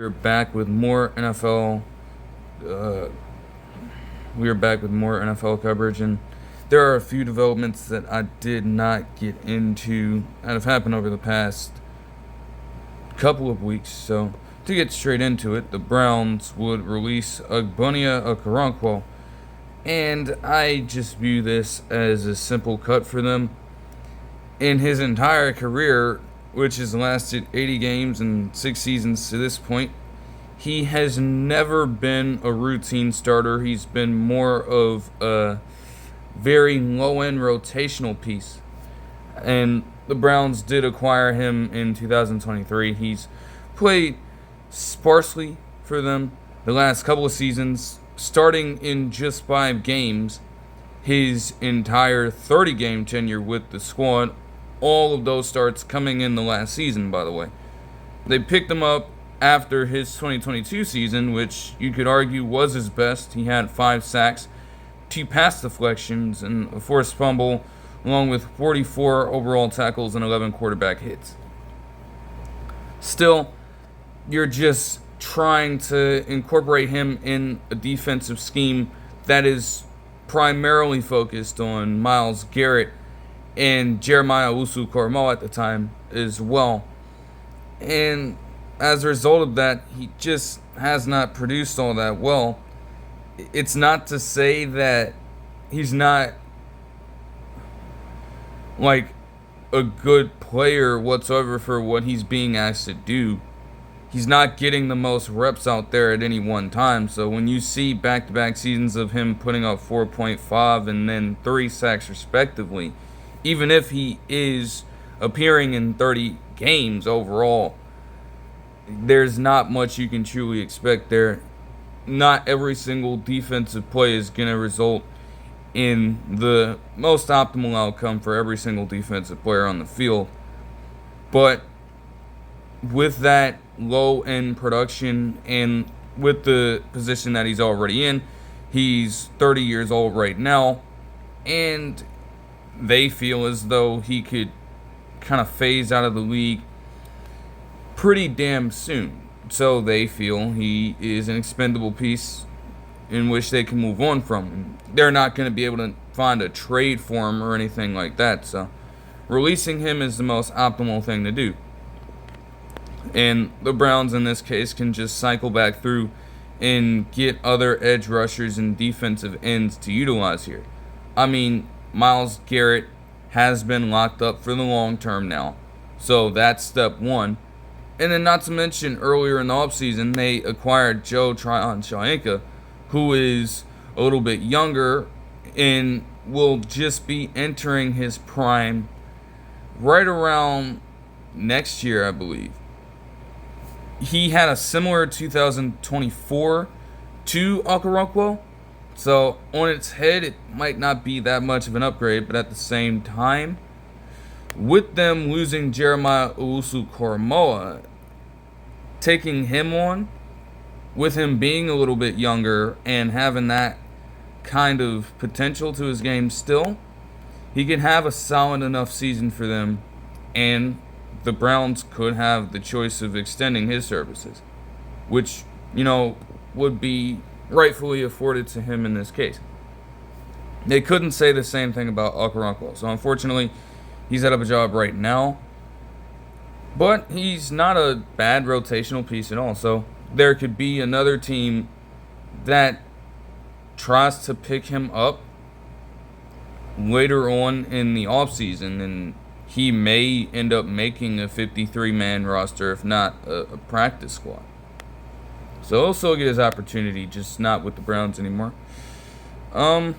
We're back with more NFL. We are back with more NFL coverage, and there are a few developments that I did not get into that have happened over the past couple of weeks. So, to get straight into it, the Browns would release Ogbo Okoronkwo, and I just view this as a simple cut for them. In his entire career, which has lasted 80 games and 6 seasons to this point, he has never been a routine starter. He's been more of a very low-end rotational piece. And the Browns did acquire him in 2023. He's played sparsely for them the last couple of seasons, starting in just 5 games. His entire 30-game tenure with the squad, all of those starts coming in the last season, by the way. They picked him up after his 2022 season, which you could argue was his best. He had 5 sacks, 2 pass deflections, and a forced fumble, along with 44 overall tackles and 11 quarterback hits. Still, you're just trying to incorporate him in a defensive scheme that is primarily focused on Myles Garrett and Jeremiah Owusu-Koramoah at the time as well. And as a result of that, he just has not produced all that well. It's not to say that he's not like a good player whatsoever for what he's being asked to do. He's not getting the most reps out there at any one time. So when you see back-to-back seasons of him putting up 4.5 and then 3 sacks respectively, even if he is appearing in 30 games overall, there's not much you can truly expect there. Not every single defensive play is going to result in the most optimal outcome for every single defensive player on the field. But with that low-end production and with the position that he's already in, he's 30 years old right now, and they feel as though he could kind of phase out of the league pretty damn soon. So they feel he is an expendable piece in which they can move on from. And they're not going to be able to find a trade for him or anything like that. So releasing him is the most optimal thing to do. And the Browns in this case can just cycle back through and get other edge rushers and defensive ends to utilize here. I mean, Myles Garrett has been locked up for the long term now. So that's step one. And then not to mention, earlier in the offseason, they acquired Joe Tryon-Shoyinka, who is a little bit younger and will just be entering his prime right around next year, I believe. He had a similar 2024 to Okoronkwo. So, on its head, it might not be that much of an upgrade, but at the same time, with them losing Jeremiah Owusu-Koramoah, taking him on, with him being a little bit younger and having that kind of potential to his game still, he can have a solid enough season for them, and the Browns could have the choice of extending his services, which, would be rightfully afforded to him in this case. They couldn't say the same thing about Okoronkwo, so unfortunately, he's out of a job right now. But he's not a bad rotational piece at all, so there could be another team that tries to pick him up later on in the offseason, and he may end up making a 53-man roster, if not a practice squad. So he'll still get his opportunity, just not with the Browns anymore. The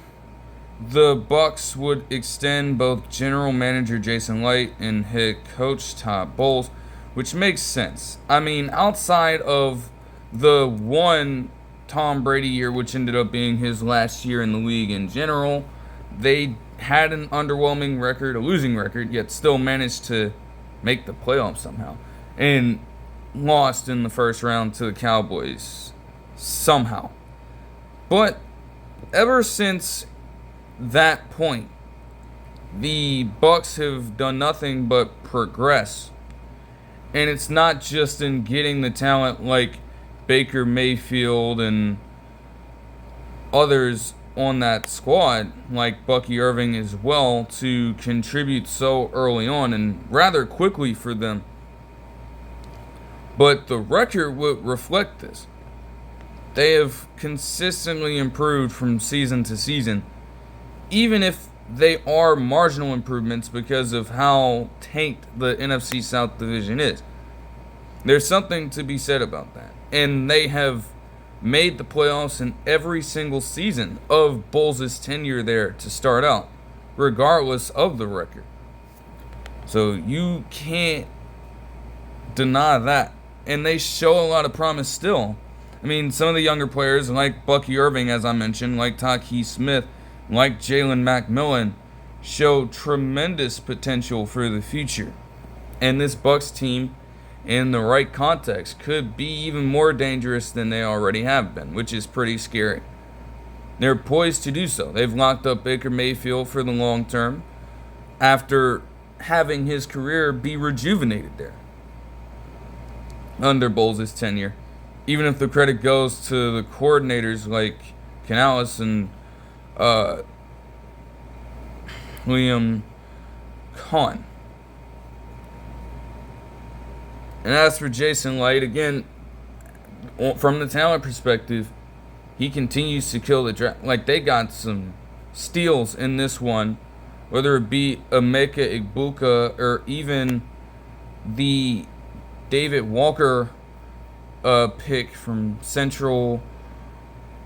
Bucs would extend both general manager Jason Licht and head coach Todd Bowles, which makes sense. I mean, outside of the one Tom Brady year, which ended up being his last year in the league in general, they had an underwhelming record, a losing record, yet still managed to make the playoffs somehow. And lost in the first round to the Cowboys somehow. But ever since that point, the Bucs have done nothing but progress. And it's not just in getting the talent like Baker Mayfield and others on that squad, like Bucky Irving as well, to contribute so early on and rather quickly for them. But the record would reflect this. They have consistently improved from season to season, even if they are marginal improvements because of how tanked the NFC South division is. There's something to be said about that. And they have made the playoffs in every single season of Bowles' tenure there to start out, regardless of the record. So you can't deny that. And they show a lot of promise still. I mean, some of the younger players, like Bucky Irving, as I mentioned, like Taki Smith, like Jalen McMillan, show tremendous potential for the future. And this Bucs team, in the right context, could be even more dangerous than they already have been, which is pretty scary. They're poised to do so. They've locked up Baker Mayfield for the long term after having his career be rejuvenated there under Bowles' tenure. Even if the credit goes to the coordinators like Canales and Liam Khan. And as for Jason Licht, again, from the talent perspective, he continues to kill the draft. Like, they got some steals in this one, whether it be Emeka Egbuka or even the David Walker pick from Central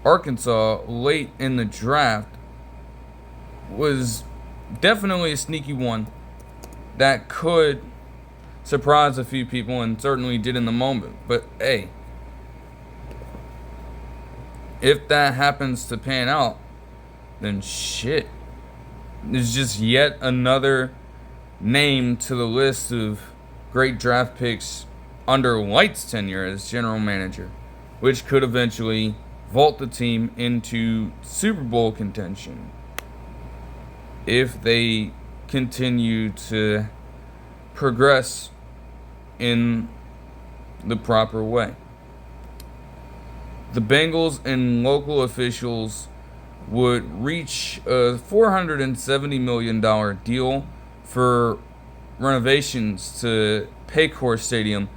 Arkansas late in the draft. Was definitely a sneaky one that could surprise a few people, and certainly did in the moment. But hey, if that happens to pan out, then shit, there's just yet another name to the list of great draft picks under Light's tenure as general manager, which could eventually vault the team into Super Bowl contention if they continue to progress in the proper way. The Bengals and local officials would reach a $470 million deal for renovations to Paycor Stadium,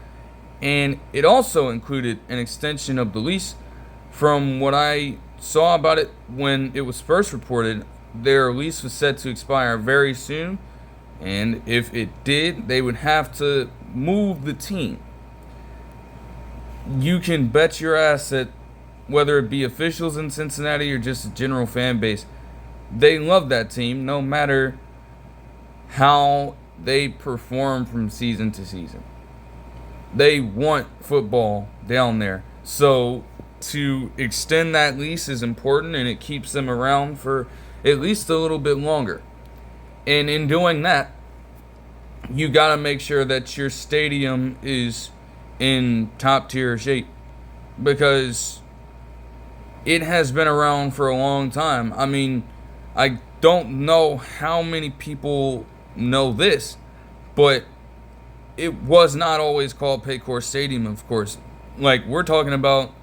and it also included an extension of the lease. From what I saw about it when it was first reported, their lease was set to expire very soon, and if it did, they would have to move the team. You can bet your ass that whether it be officials in Cincinnati or just a general fan base, they love that team no matter how they perform from season to season. They want football down there. So to extend that lease is important, and it keeps them around for at least a little bit longer. And in doing that, you got to make sure that your stadium is in top tier shape, because it has been around for a long time. I mean, I don't know how many people know this, but it was not always called Paycor Stadium, of course. Like, we're talking about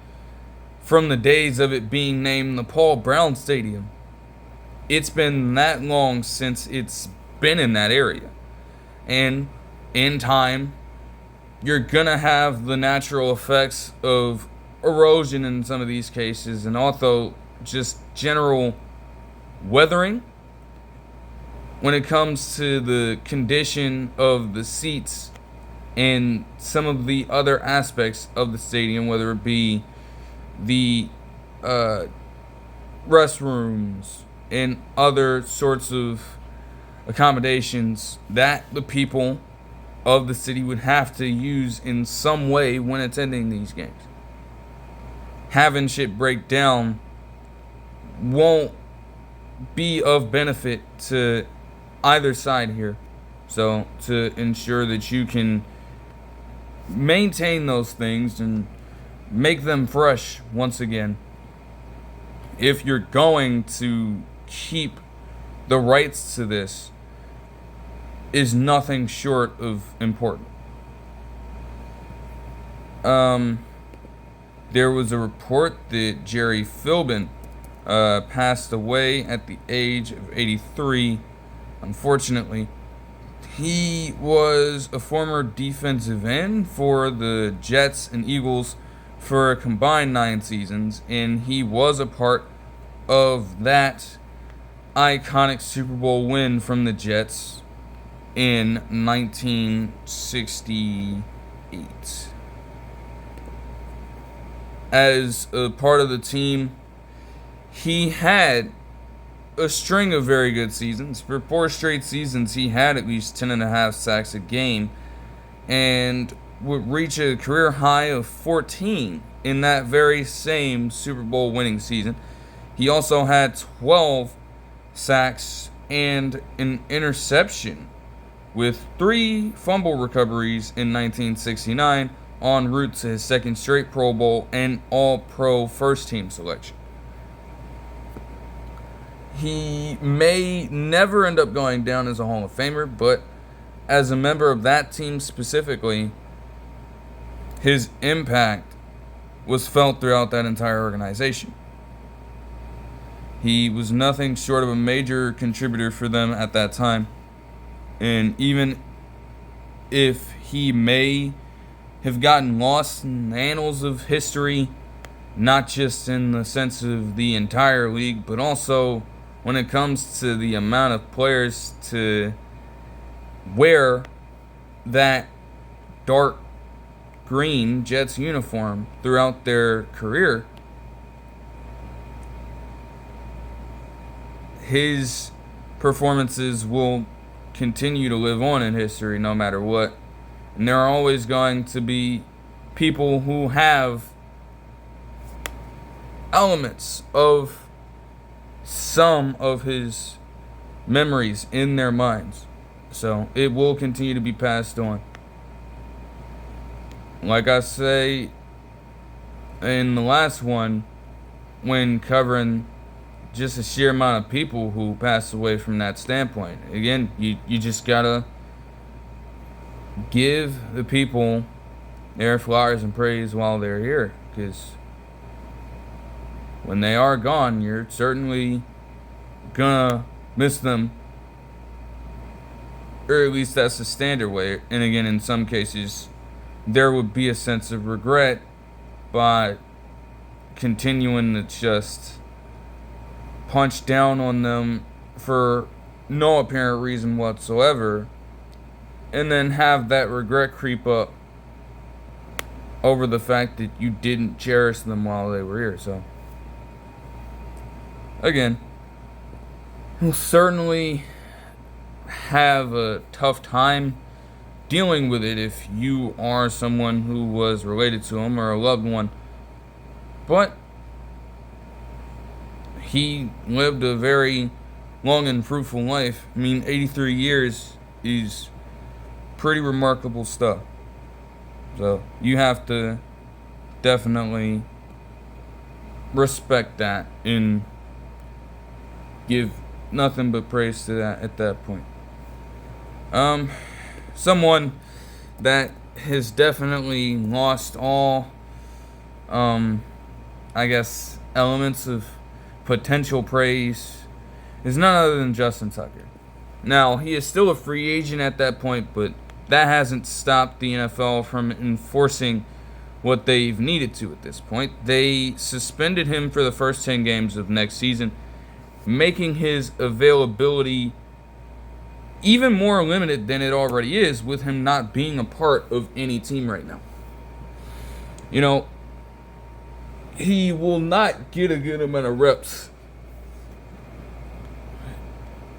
from the days of it being named the Paul Brown Stadium. It's been that long since it's been in that area. And in time, you're going to have the natural effects of erosion in some of these cases, and also just general weathering when it comes to the condition of the seats and some of the other aspects of the stadium, whether it be the restrooms and other sorts of accommodations that the people of the city would have to use in some way when attending these games. Having shit break down won't be of benefit to either side here. So to ensure that you can maintain those things and make them fresh once again, if you're going to keep the rights to this, is nothing short of important. there was a report that Gerry Philbin passed away at the age of 83. Unfortunately, he was a former defensive end for the Jets and Eagles for a combined 9 seasons, and he was a part of that iconic Super Bowl win from the Jets in 1968. As a part of the team, he had a string of very good seasons. For 4 straight seasons, he had at least 10.5 sacks a game and would reach a career high of 14 in that very same Super Bowl winning season. He also had 12 sacks and an interception with 3 fumble recoveries in 1969, en route to his 2nd straight Pro Bowl and All-Pro first-team selection. He may never end up going down as a Hall of Famer, but as a member of that team specifically, his impact was felt throughout that entire organization. He was nothing short of a major contributor for them at that time. And even if he may have gotten lost in the annals of history, not just in the sense of the entire league, but also when it comes to the amount of players to wear that dark green Jets uniform throughout their career, his performances will continue to live on in history no matter what. And there are always going to be people who have elements of some of his memories in their minds. So it will continue to be passed on. Like I say in the last one, when covering just the sheer amount of people who passed away from that standpoint. Again, you just gotta give the people their flowers and praise while they're here, because when they are gone, you're certainly gonna miss them, or at least that's the standard way. And again, in some cases, there would be a sense of regret by continuing to just punch down on them for no apparent reason whatsoever, and then have that regret creep up over the fact that you didn't cherish them while they were here. So again, you'll certainly have a tough time dealing with it if you are someone who was related to him or a loved one, but he lived a very long and fruitful life. I mean, 83 years is pretty remarkable stuff. So you have to definitely respect that and give nothing but praise to that at that point. Someone that has definitely lost all, elements of potential praise is none other than Justin Tucker. Now, he is still a free agent at that point, but that hasn't stopped the NFL from enforcing what they've needed to at this point. They suspended him for the first 10 games of next season, making his availability even more limited than it already is, with him not being a part of any team right now. You know, he will not get a good amount of reps.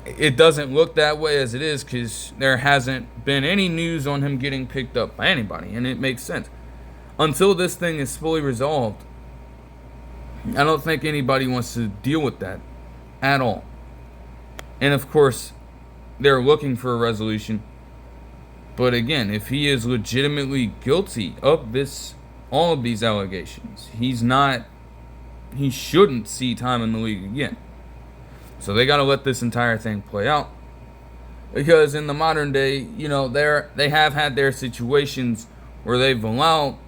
It doesn't look that way as it is, because there hasn't been any news on him getting picked up by anybody, and it makes sense. Until this thing is fully resolved, I don't think anybody wants to deal with that at all. And of course, they're looking for a resolution. But again, if he is legitimately guilty of all of these allegations, he shouldn't see time in the league again. So they got to let this entire thing play out, because in the modern day, they have had their situations where they've allowed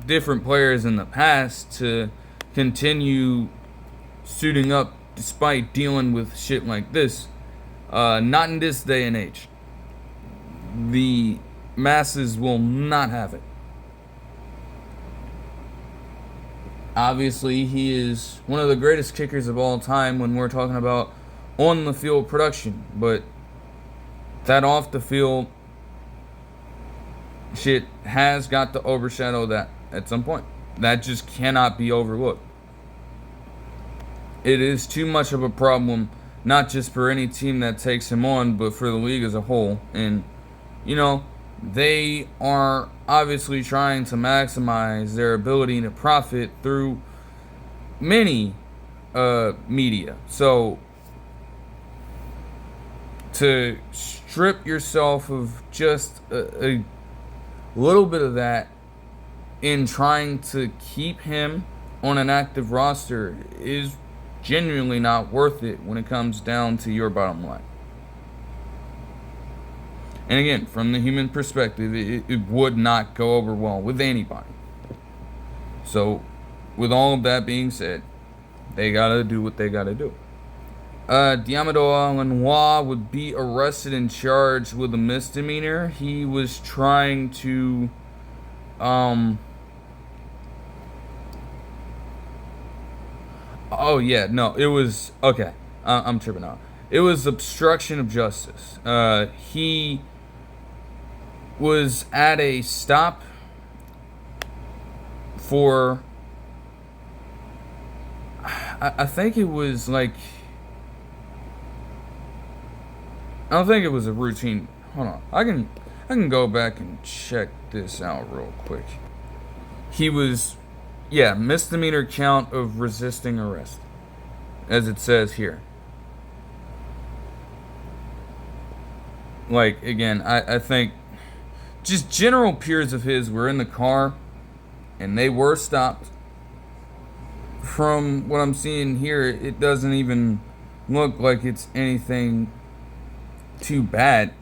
different players in the past to continue suiting up despite dealing with shit like this. Not in this day and age. The masses will not have it. Obviously, he is one of the greatest kickers of all time when we're talking about on the field production, but that off the field shit has got to overshadow that at some point. That just cannot be overlooked. It is too much of a problem, not just for any team that takes him on, but for the league as a whole. And, you know, they are obviously trying to maximize their ability to profit through many media. So, to strip yourself of just a little bit of that in trying to keep him on an active roster is genuinely not worth it when it comes down to your bottom line. And again, from the human perspective, it would not go over well with anybody. So, with all of that being said, they gotta do what they gotta do. Deommodore Lenoir would be arrested and charged with a misdemeanor. He was trying to, it was, okay, I'm tripping out. It was obstruction of justice. He was at a stop for, I think it was like, I don't think it was a routine. Hold on. I can go back and check this out real quick. He was, misdemeanor count of resisting arrest, as it says here. Like, again, I think just general peers of his were in the car and they were stopped. From what I'm seeing here, it doesn't even look like it's anything too bad,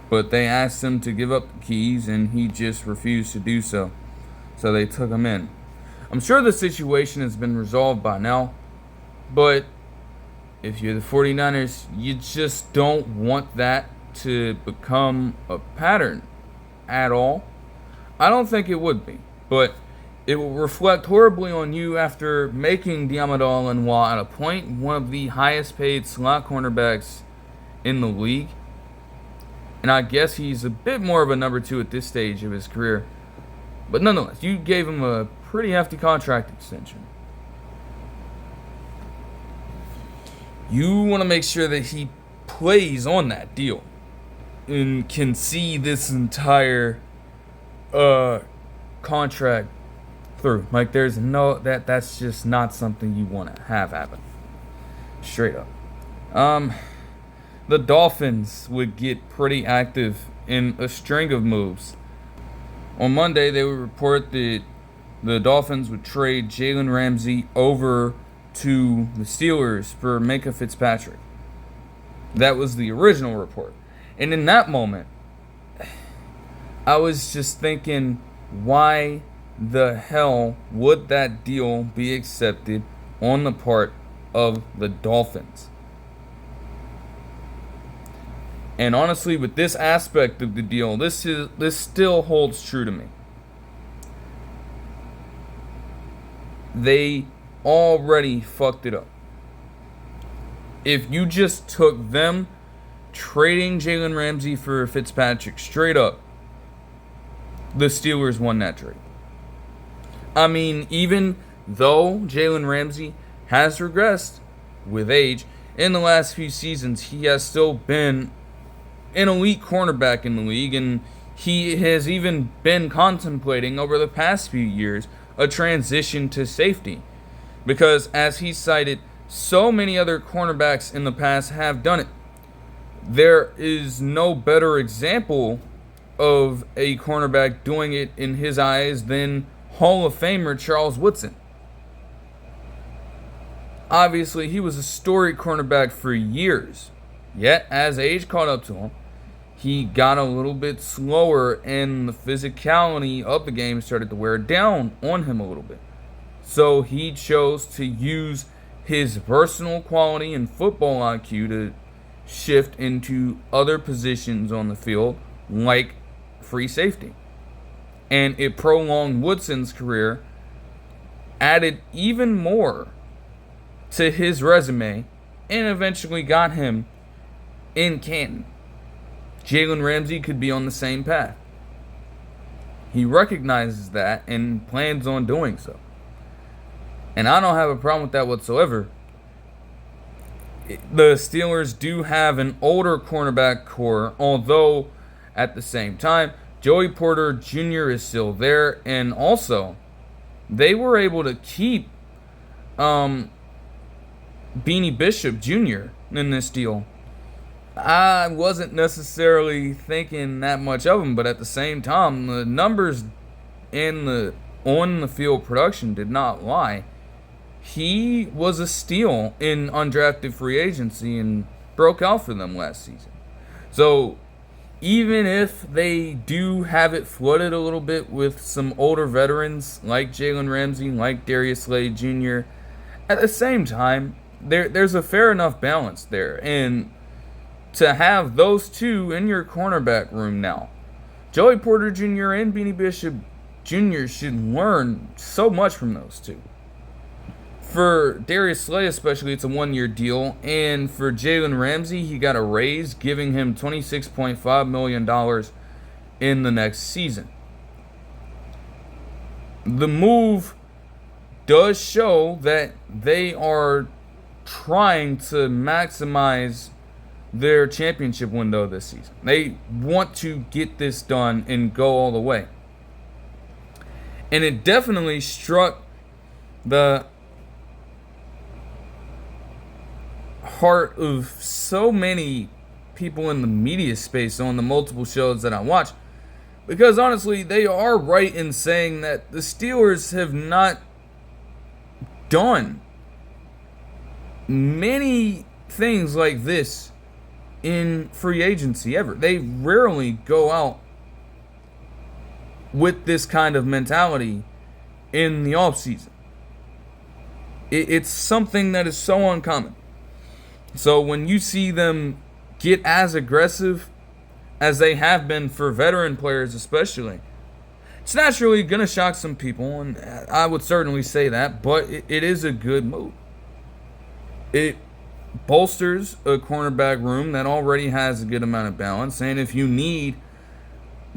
but they asked him to give up the keys and he just refused to do so, so they took him in. I'm sure the situation has been resolved by now, but if you're the 49ers, you just don't want that to become a pattern at all. I don't think it would be, but it will reflect horribly on you after making Deommodore Lenoir at a point one of the highest paid slot cornerbacks in the league. And I guess he's a bit more of a number 2 at this stage of his career. But nonetheless, you gave him a pretty hefty contract extension. You want to make sure that he plays on that deal and can see this entire contract through. Like, there's no, that's just not something you want to have happen. Straight up. The Dolphins would get pretty active in a string of moves. On Monday, they would report that the Dolphins would trade Jalen Ramsey over to the Steelers for Minkah Fitzpatrick. That was the original report. And in that moment, I was just thinking, why the hell would that deal be accepted on the part of the Dolphins? And honestly, with this aspect of the deal, this still holds true to me. They already fucked it up. If you just took them trading Jalen Ramsey for Fitzpatrick straight up, the Steelers won that trade. I mean, even though Jalen Ramsey has regressed with age, in the last few seasons, he has still been an elite cornerback in the league, and he has even been contemplating over the past few years a transition to safety. Because, as he cited, so many other cornerbacks in the past have done it. There is no better example of a cornerback doing it in his eyes than Hall of Famer Charles Woodson. Obviously, he was a storied cornerback for years. Yet, as age caught up to him, he got a little bit slower, and the physicality of the game started to wear down on him a little bit. So he chose to use his personal quality and football IQ to shift into other positions on the field, like free safety. And it prolonged Woodson's career, added even more to his resume, and eventually got him in Canton. Jalen Ramsey could be on the same path. He recognizes that and plans on doing so. And I don't have a problem with that whatsoever. The Steelers do have an older cornerback core, although at the same time, Joey Porter Jr. is still there, and also they were able to keep Beanie Bishop Jr. in this deal. I wasn't necessarily thinking that much of him, but at the same time, the numbers in the on-the-field production did not lie. He was a steal in undrafted free agency and broke out for them last season. So even if they do have it flooded a little bit with some older veterans like Jalen Ramsey, like Darius Slay Jr., at the same time, there's a fair enough balance there. And to have those two in your cornerback room now, Joey Porter Jr. and Beanie Bishop Jr. should learn so much from those two. For Darius Slay especially, it's a one-year deal. And for Jalen Ramsey, he got a raise, giving him $26.5 million in the next season. The move does show that they are trying to maximize their championship window this season. They want to get this done and go all the way. And it definitely struck the heart of so many people in the media space on the multiple shows that I watch, because honestly, they are right in saying that the Steelers have not done many things like this in free agency ever. They rarely go out with this kind of mentality in the offseason. It's something that is so uncommon. So when you see them get as aggressive as they have been for veteran players especially, it's naturally going to shock some people, and I would certainly say that, but it is a good move. It bolsters a cornerback room that already has a good amount of balance, and if you need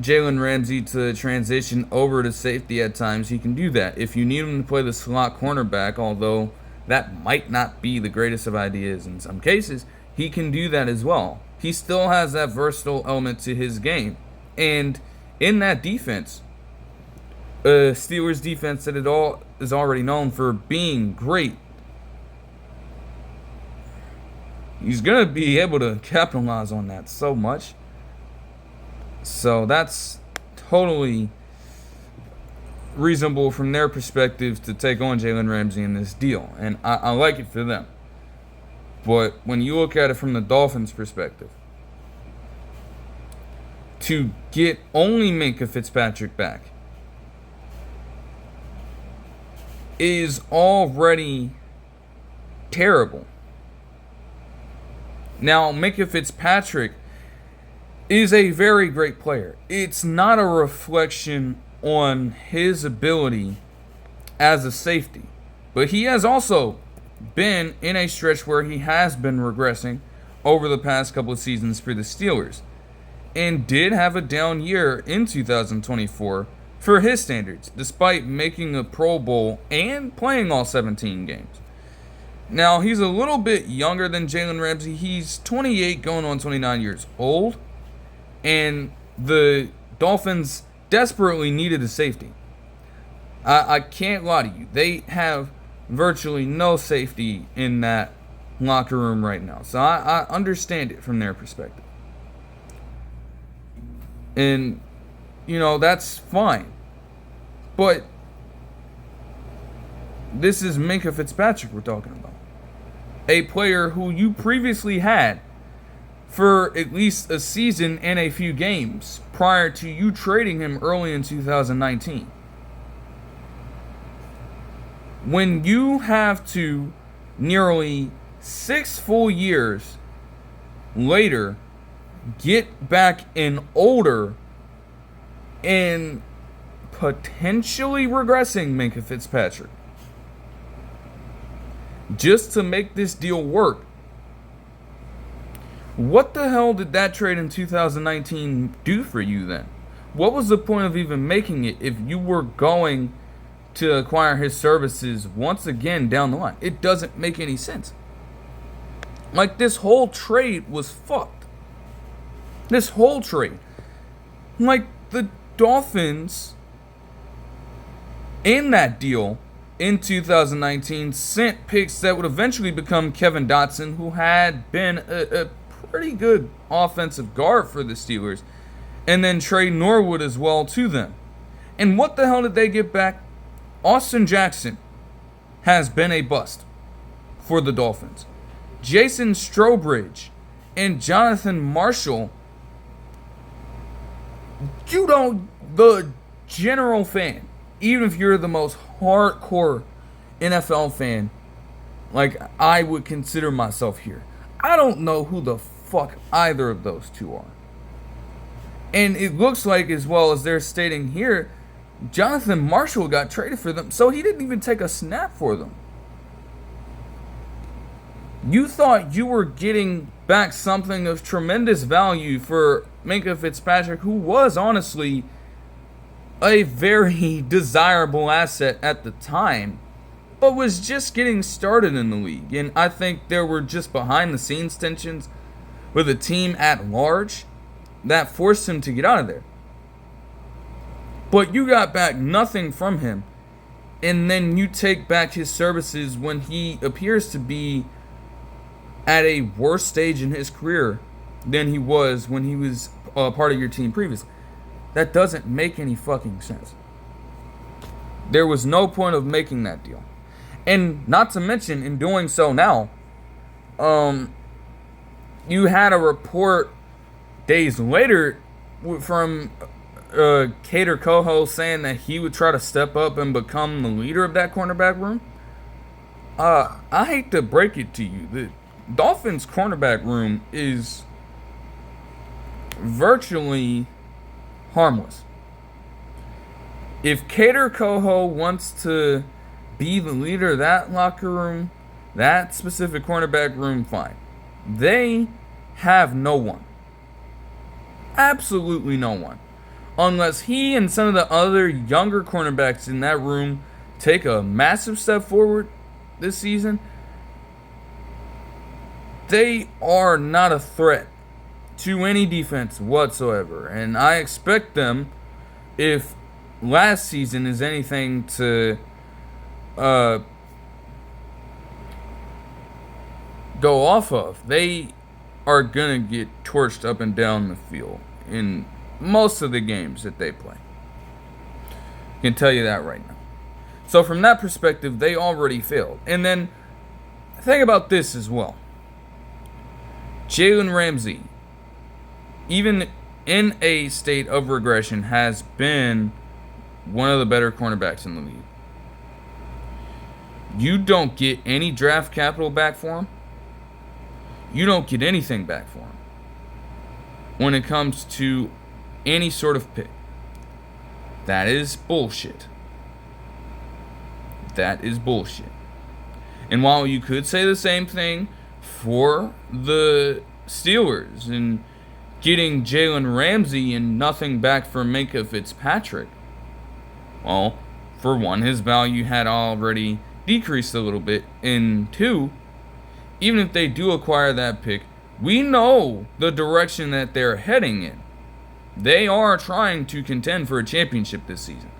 Jalen Ramsey to transition over to safety at times, he can do that. If you need him to play the slot cornerback, although that might not be the greatest of ideas in some cases, he can do that as well. He still has that versatile element to his game. And in that defense, Steelers defense that is already known for being great, he's going to be able to capitalize on that so much. So that's totally reasonable from their perspective to take on Jalen Ramsey in this deal. And I like it for them. But when you look at it from the Dolphins' perspective, to get only Minkah Fitzpatrick back is already terrible. Now, Minkah Fitzpatrick is a very great player. It's not a reflection on his ability as a safety, but he has also been in a stretch where he has been regressing over the past couple of seasons for the Steelers, and did have a down year in 2024 for his standards, despite making a Pro Bowl and playing all 17 games. Now, he's a little bit younger than Jalen Ramsey. He's 28 going on 29 years old, and the Dolphins desperately needed a safety. I can't lie to you. They have virtually no safety in that locker room right now. So I understand it from their perspective. And, that's fine. But this is Minkah Fitzpatrick we're talking about. A player who you previously had for at least a season and a few games prior to you trading him early in 2019. When you have to, nearly 6 full years later, get back an older and potentially regressing Minkah Fitzpatrick just to make this deal work, what the hell did that trade in 2019 do for you then? What was the point of even making it if you were going to acquire his services once again down the line? It doesn't make any sense. Like, this whole trade was fucked. This whole trade. Like, the Dolphins, in that deal in 2019, sent picks that would eventually become Kevin Dotson, who had been a pretty good offensive guard for the Steelers, and then Trey Norwood as well to them. And what the hell did they get back? Austin Jackson has been a bust for the Dolphins. Jason Strowbridge and Jonathan Marshall, the general fan, even if you're the most hardcore NFL fan, like I would consider myself here, I don't know who the fuck either of those two are. And it looks like, as well as they're stating here, Jonathan Marshall got traded for them, so he didn't even take a snap for them. You thought you were getting back something of tremendous value for Minkah Fitzpatrick, who was honestly a very desirable asset at the time, but was just getting started in the league. And I think there were just behind-the-scenes tensions with the team at large that forced him to get out of there. But you got back nothing from him, and then you take back his services when he appears to be at a worse stage in his career than he was when he was part of your team previously. That doesn't make any fucking sense. There was no point of making that deal. And not to mention, in doing so now, you had a report days later from Cater Coho saying that he would try to step up and become the leader of that cornerback room. I hate to break it to you, the Dolphins cornerback room is virtually harmless. If Cater Coho wants to be the leader of that locker room, that specific cornerback room, fine. They have no one. Absolutely no one. Unless he and some of the other younger cornerbacks in that room take a massive step forward this season, they are not a threat to any defense whatsoever. And I expect them, if last season is anything to go off of, they are going to get torched up and down the field in most of the games that they play. I can tell you that right now. So from that perspective, they already failed. And then think about this as well. Jalen Ramsey, even in a state of regression, has been one of the better cornerbacks in the league. You don't get any draft capital back for him. You don't get anything back for him when it comes to any sort of pick. That is bullshit. That is bullshit. And while you could say the same thing for the Steelers and getting Jalen Ramsey and nothing back for Minkah Fitzpatrick, well, for one, his value had already decreased a little bit. And two, even if they do acquire that pick, we know the direction that they're heading in. They are trying to contend for a championship this season.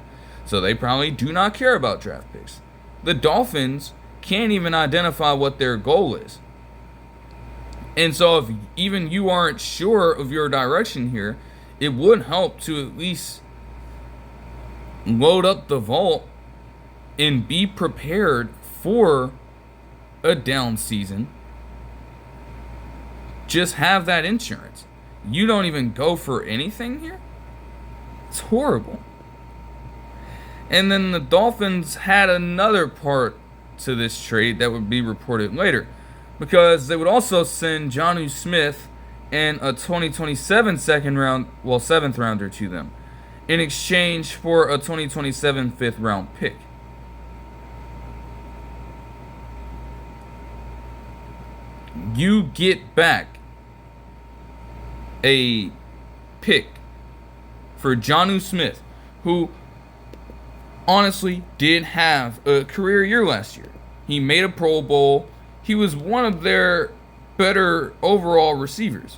So they probably do not care about draft picks. The Dolphins can't even identify what their goal is. And so if even you aren't sure of your direction here, it would help to at least load up the vault and be prepared for a down season, just have that insurance. You don't even go for anything here? It's horrible. And then the Dolphins had another part to this trade that would be reported later, because they would also send Jonnu Smith and a 2027 seventh rounder to them in exchange for a 2027 fifth round pick. You get back a pick for Jonnu Smith, who honestly did have a career year last year. He made a Pro Bowl. He was one of their better overall receivers.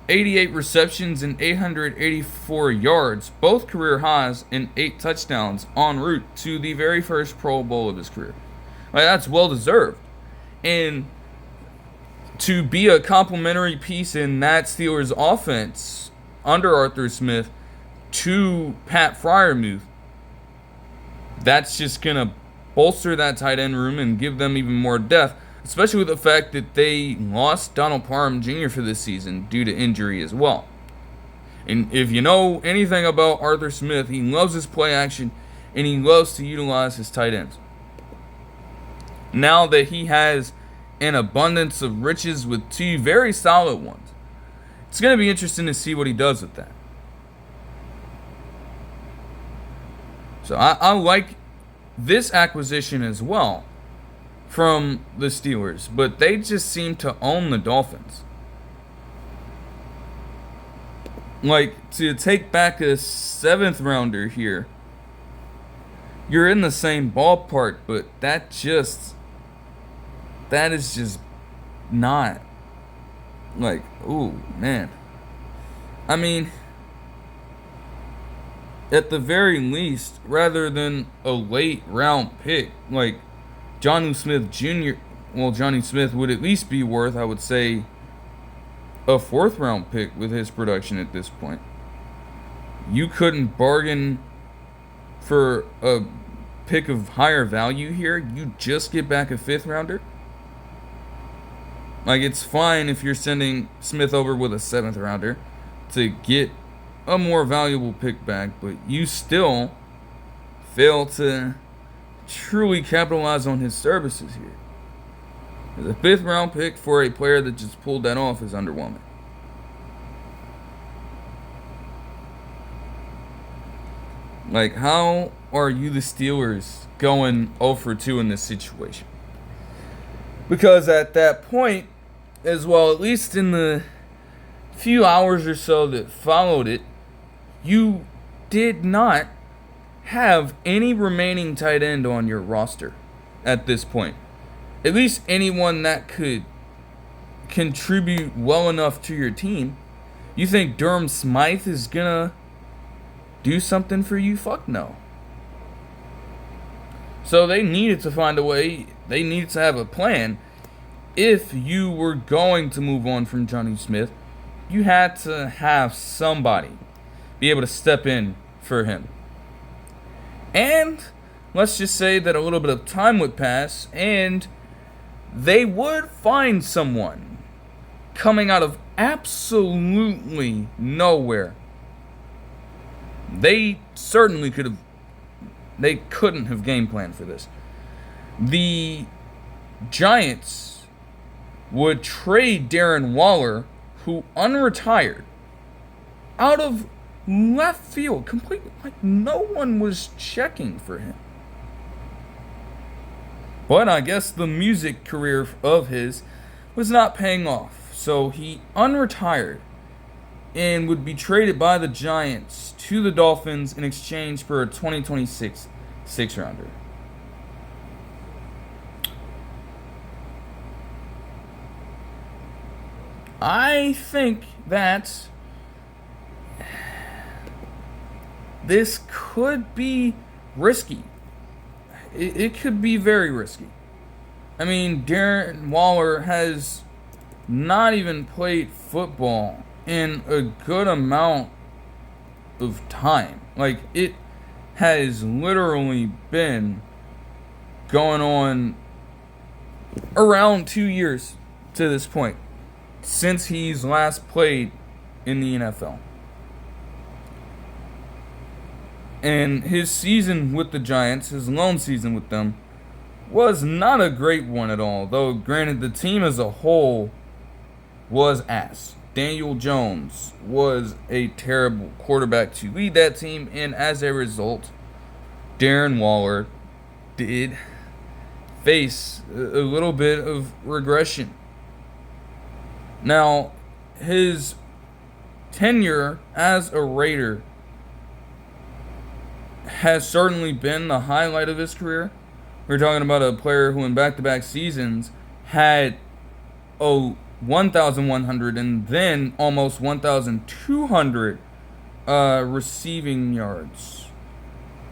88 receptions and 884 yards, both career highs, and 8 touchdowns en route to the very first Pro Bowl of his career. Like, that's well deserved. And to be a complementary piece in that Steelers offense under Arthur Smith to Pat Freiermuth, that's just going to bolster that tight end room and give them even more depth, especially with the fact that they lost Donald Parham Jr. for this season due to injury as well. And if you know anything about Arthur Smith, he loves his play action and he loves to utilize his tight ends. Now that he has an abundance of riches with 2 very solid ones, it's going to be interesting to see what he does with that. So I like this acquisition as well from the Steelers, but they just seem to own the Dolphins. Like, to take back a 7th rounder here, you're in the same ballpark, but that is just not, like, ooh, man. I mean, at the very least, rather than a late round pick, like Jonnu Smith Jr., well, Jonnu Smith would at least be worth, I would say, a 4th round pick with his production at this point. You couldn't bargain for a pick of higher value here. You just get back a 5th rounder. Like, it's fine if you're sending Smith over with a 7th rounder to get a more valuable pick back, but you still fail to truly capitalize on his services here. The 5th round pick for a player that just pulled that off is underwhelming. Like, how are you, the Steelers, going 0 for 2 in this situation? Because at that point, as well, at least in the few hours or so that followed it, you did not have any remaining tight end on your roster at this point. At least anyone that could contribute well enough to your team. You think Durham Smythe is gonna do something for you? Fuck no. So they needed to find a way. They needed to have a plan. If you were going to move on from Jonnu Smith, you had to have somebody be able to step in for him. And let's just say that a little bit of time would pass and they would find someone coming out of absolutely nowhere. They certainly couldn't have game planned for this. The Giants would trade Darren Waller, who unretired, out of left field, completely, like no one was checking for him. But I guess the music career of his was not paying off, so he unretired and would be traded by the Giants to the Dolphins in exchange for a 2026 6th-rounder. I think that this could be risky. It could be very risky. I mean, Darren Waller has not even played football in a good amount of time. Like, it has literally been going on around 2 years to this point. since he's last played in the NFL. And his season with the Giants, his lone season with them, was not a great one at all. Though, granted, the team as a whole was ass. Daniel Jones was a terrible quarterback to lead that team, and as a result, Darren Waller did face a little bit of regression. Now, his tenure as a Raider has certainly been the highlight of his career. We're talking about a player who in back-to-back seasons had 1,100 and then almost 1,200 receiving yards,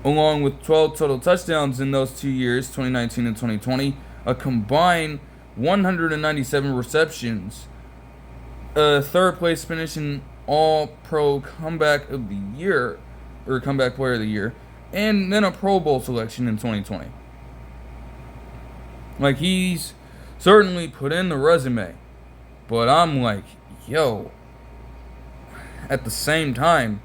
along with 12 total touchdowns in those 2 years, 2019 and 2020, a combined 197 receptions, a third place finish in All-Pro Comeback of the Year, or Comeback Player of the Year, and then a Pro Bowl selection in 2020. Like, he's certainly put in the resume, but I'm like, yo, at the same time,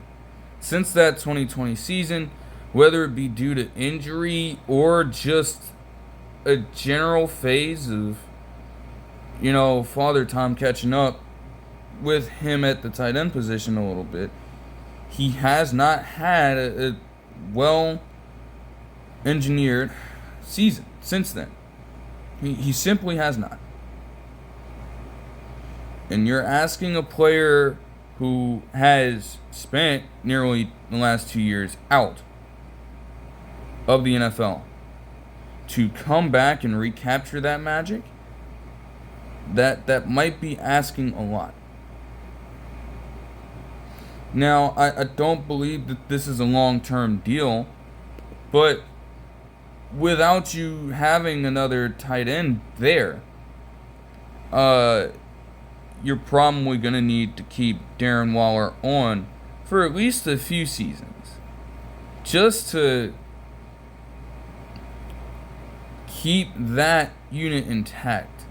since that 2020 season, whether it be due to injury or just a general phase of, Father Time catching up with him at the tight end position a little bit, he has not had a well-engineered season since then. He simply has not. And you're asking a player who has spent nearly the last 2 years out of the NFL to come back and recapture that magic? That might be asking a lot. Now, I don't believe that this is a long-term deal, but without you having another tight end there, you're probably going to need to keep Darren Waller on for at least a few seasons, just to keep that unit intact.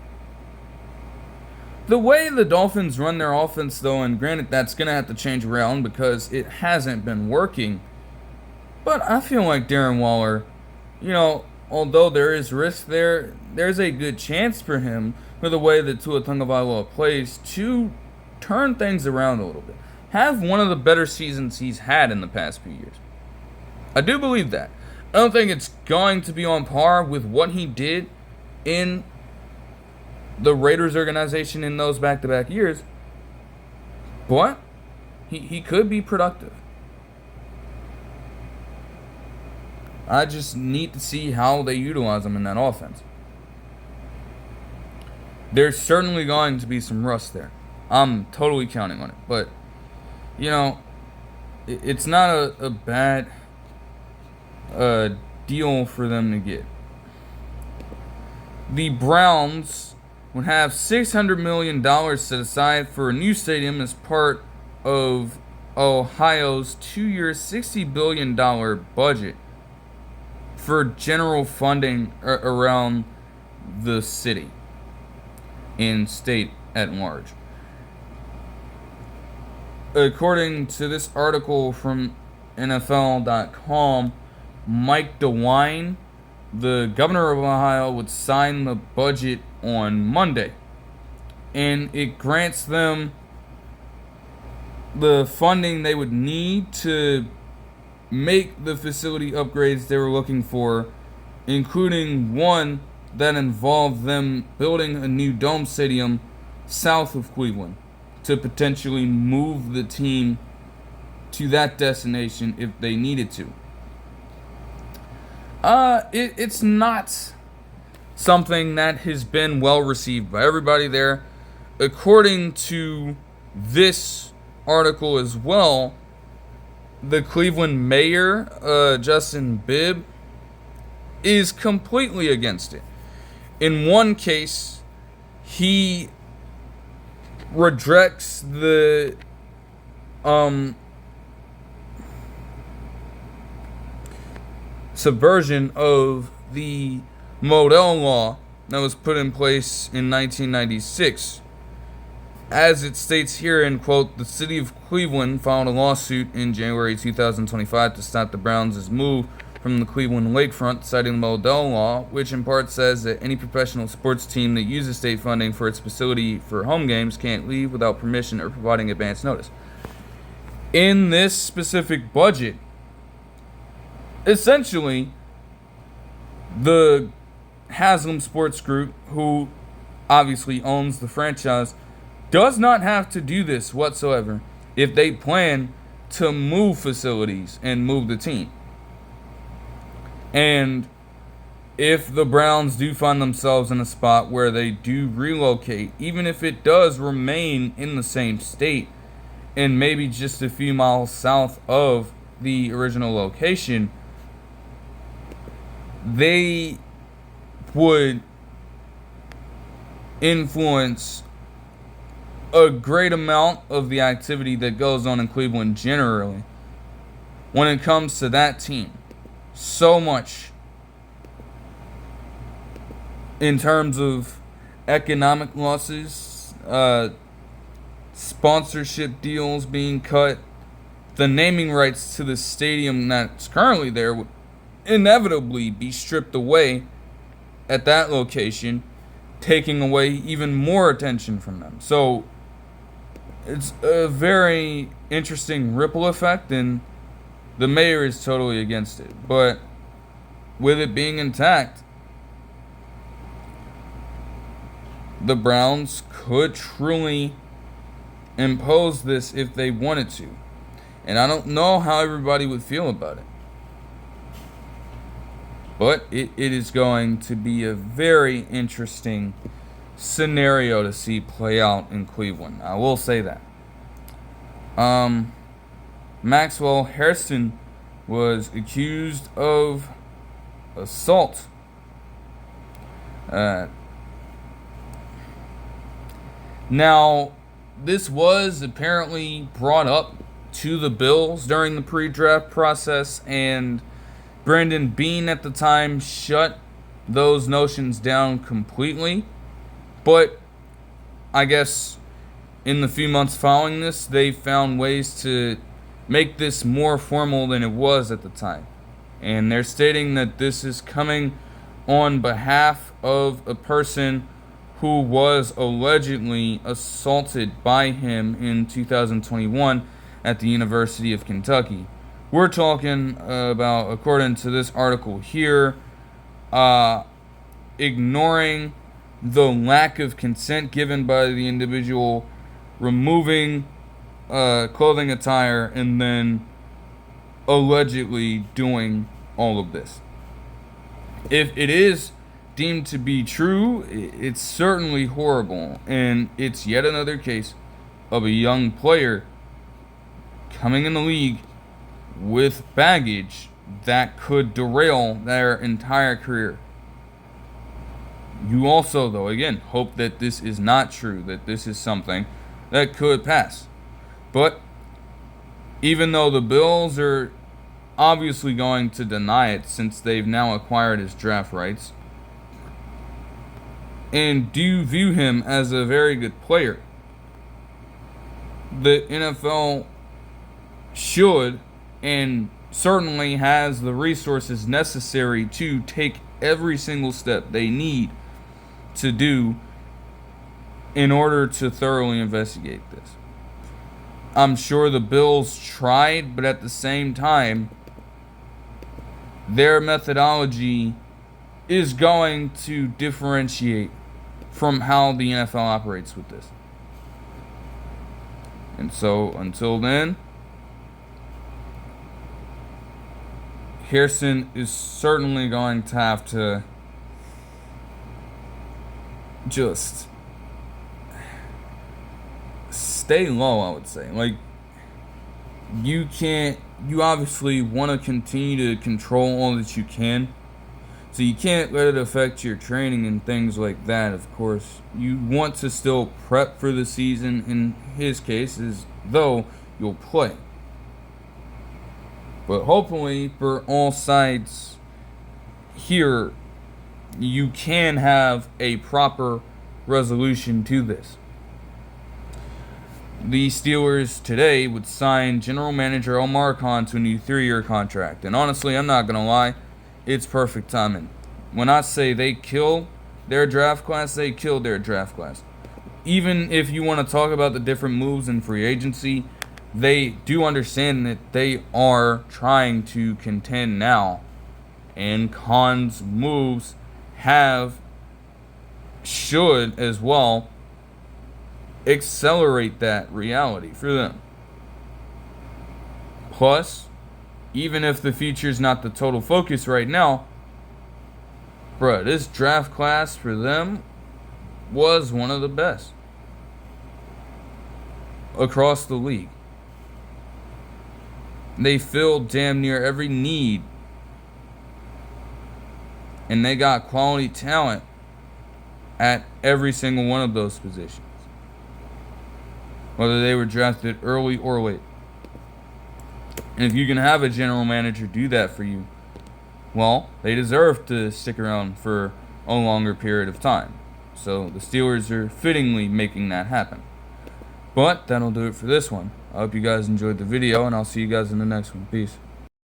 The way the Dolphins run their offense, though, and granted that's going to have to change around because it hasn't been working, but I feel like Darren Waller, although there is risk there, there's a good chance for him, for the way that Tua Tagovailoa plays, to turn things around a little bit. Have one of the better seasons he's had in the past few years. I do believe that. I don't think it's going to be on par with what he did in the Raiders organization in those back-to-back years, but he could be productive. I just need to see how they utilize him in that offense. There's certainly going to be some rust there. I'm totally counting on it. But, it's not a bad deal for them to get. The Browns would have $600 million set aside for a new stadium as part of Ohio's 2-year, $60 billion budget for general funding around the city and state at large. According to this article from NFL.com, Mike DeWine, the governor of Ohio, would sign the budget on Monday, and it grants them the funding they would need to make the facility upgrades they were looking for, including one that involved them building a new dome stadium south of Cleveland to potentially move the team to that destination if they needed to. It's not something that has been well received by everybody there. According to this article as well, the Cleveland mayor, Justin Bibb, is completely against it. In one case, he rejects the subversion of the Modell Law that was put in place in 1996. As it states here in quote, the city of Cleveland filed a lawsuit in January 2025 to stop the Browns' move from the Cleveland lakefront, citing the Modell Law, which in part says that any professional sports team that uses state funding for its facility for home games can't leave without permission or providing advance notice. In this specific budget, essentially, the Haslam Sports Group, who obviously owns the franchise, does not have to do this whatsoever if they plan to move facilities and move the team. And if the Browns do find themselves in a spot where they do relocate, even if it does remain in the same state and maybe just a few miles south of the original location, they would influence a great amount of the activity that goes on in Cleveland generally when it comes to that team. So much in terms of economic losses, sponsorship deals being cut, the naming rights to the stadium that's currently there would inevitably be stripped away at that location, taking away even more attention from them. So it's a very interesting ripple effect, and the mayor is totally against it. But with it being intact, the Browns could truly impose this if they wanted to. And I don't know how everybody would feel about it. But it is going to be a very interesting scenario to see play out in Cleveland. I will say that. Maxwell Hairston was accused of assault. Now, this was apparently brought up to the Bills during the pre-draft process, and Brandon Beane at the time shut those notions down completely. But I guess in the few months following this, they found ways to make this more formal than it was at the time. And they're stating that this is coming on behalf of a person who was allegedly assaulted by him in 2021 at the University of Kentucky. We're talking about, according to this article here, ignoring the lack of consent given by the individual, removing clothing attire, and then allegedly doing all of this. If it is deemed to be true, it's certainly horrible, and it's yet another case of a young player coming in the league with baggage that could derail their entire career. You also, though, again, hope that this is not true, that this is something that could pass. But even though the Bills are obviously going to deny it since they've now acquired his draft rights and do view him as a very good player, the NFL should and certainly has the resources necessary to take every single step they need to do in order to thoroughly investigate this. I'm sure the Bills tried, but at the same time, their methodology is going to differentiate from how the NFL operates with this. And so, until then, Hairston is certainly going to have to just stay low, I would say. Like, you obviously want to continue to control all that you can. So you can't let it affect your training and things like that, of course. You want to still prep for the season, in his case, as though you'll play. But hopefully, for all sides here, you can have a proper resolution to this. the Steelers today would sign general manager Omar Khan to a new 3-year contract. And honestly, I'm not going to lie, it's perfect timing. When I say they kill their draft class, they killed their draft class. Even if you want to talk about the different moves in free agency, they do understand that they are trying to contend now. And Khan's moves should as well accelerate that reality for them. Plus, even if the future's not the total focus right now, bruh, this draft class for them was one of the best across the league. They filled damn near every need, and they got quality talent at every single one of those positions, whether they were drafted early or late. And if you can have a general manager do that for you, well, they deserve to stick around for a longer period of time. So the Steelers are fittingly making that happen. But that'll do it for this one. I hope you guys enjoyed the video, and I'll see you guys in the next one. Peace.